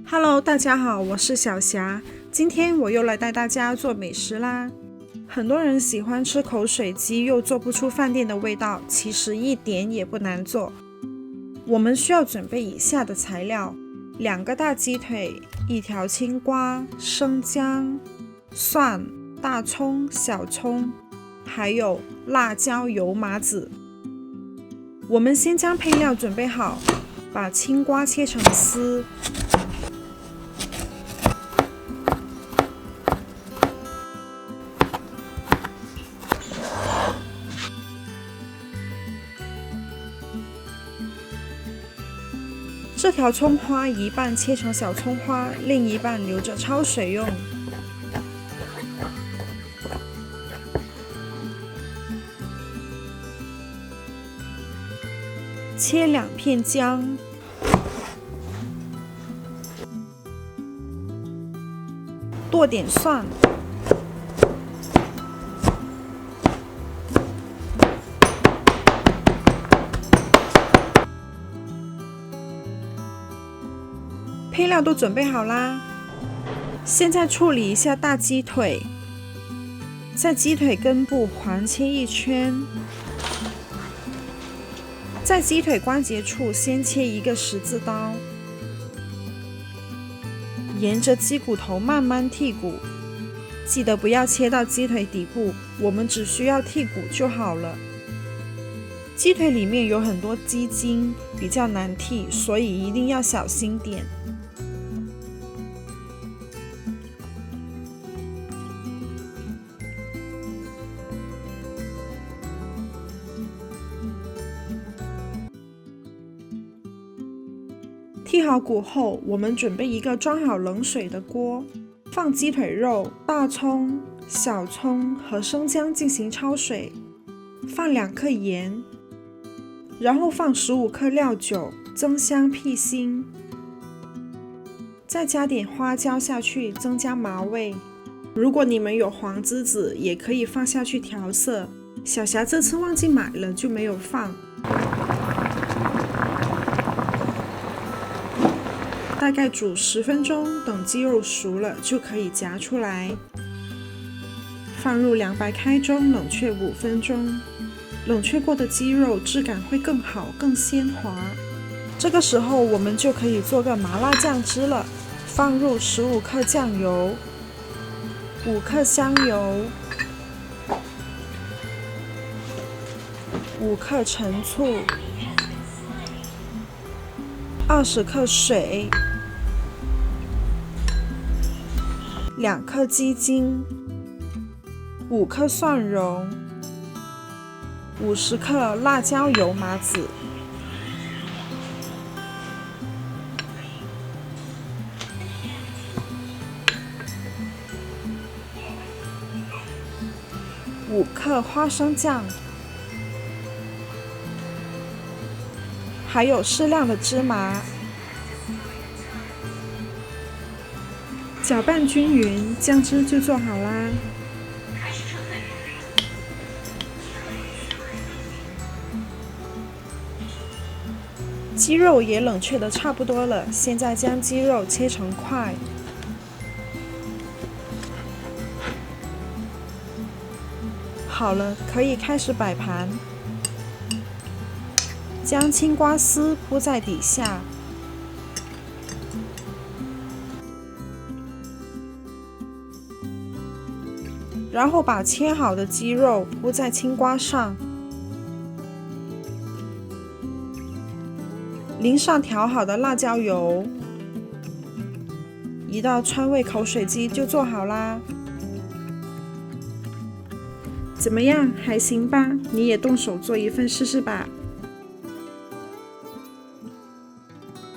Hello， 大家好，我是小霞。今天我又来带大家做美食啦。很多人喜欢吃口水鸡，又做不出饭店的味道，其实一点也不难做。我们需要准备以下的材料：2个大鸡腿、1条青瓜、生姜、蒜、大葱、小葱，还有辣椒油麻籽。我们先将配料准备好，把青瓜切成丝。这条葱花一半切成小葱花，另一半留着焯水用。切2片姜，剁点蒜，配料都准备好啦。现在处理一下大鸡腿，在鸡腿根部环切1圈，在鸡腿关节处先切1个十字刀，沿着鸡骨头慢慢剔骨，记得不要切到鸡腿底部，我们只需要剔骨就好了。鸡腿里面有很多鸡筋，比较难剔，所以一定要小心点。剔好骨后，我们准备一个装好冷水的锅，放鸡腿肉、大葱、小葱和生姜进行焯水，放2克盐，然后放15克料酒，增香辟腥，再加点花椒下去，增加麻味。如果你们有黄栀子，也可以放下去调色。小霞这次忘记买了，就没有放。大概煮10分钟，等鸡肉熟了就可以夹出来，放入200开中冷却5分钟。冷却过的鸡肉质感会更好，更鲜滑。这个时候我们就可以做个麻辣酱汁了，放入15克酱油、5克香油、5克陈醋、20克水、2克鸡精、5克蒜蓉、50克辣椒油麻籽。5克花生酱，还有适量的芝麻。搅拌均匀，酱汁就做好啦。鸡肉也冷却的差不多了，现在将鸡肉切成块。好了，可以开始摆盘。将青瓜丝铺在底下，然后把切好的鸡肉铺在青瓜上，淋上调好的辣椒油，一道川味口水鸡就做好啦。怎么样，还行吧？你也动手做一份试试吧。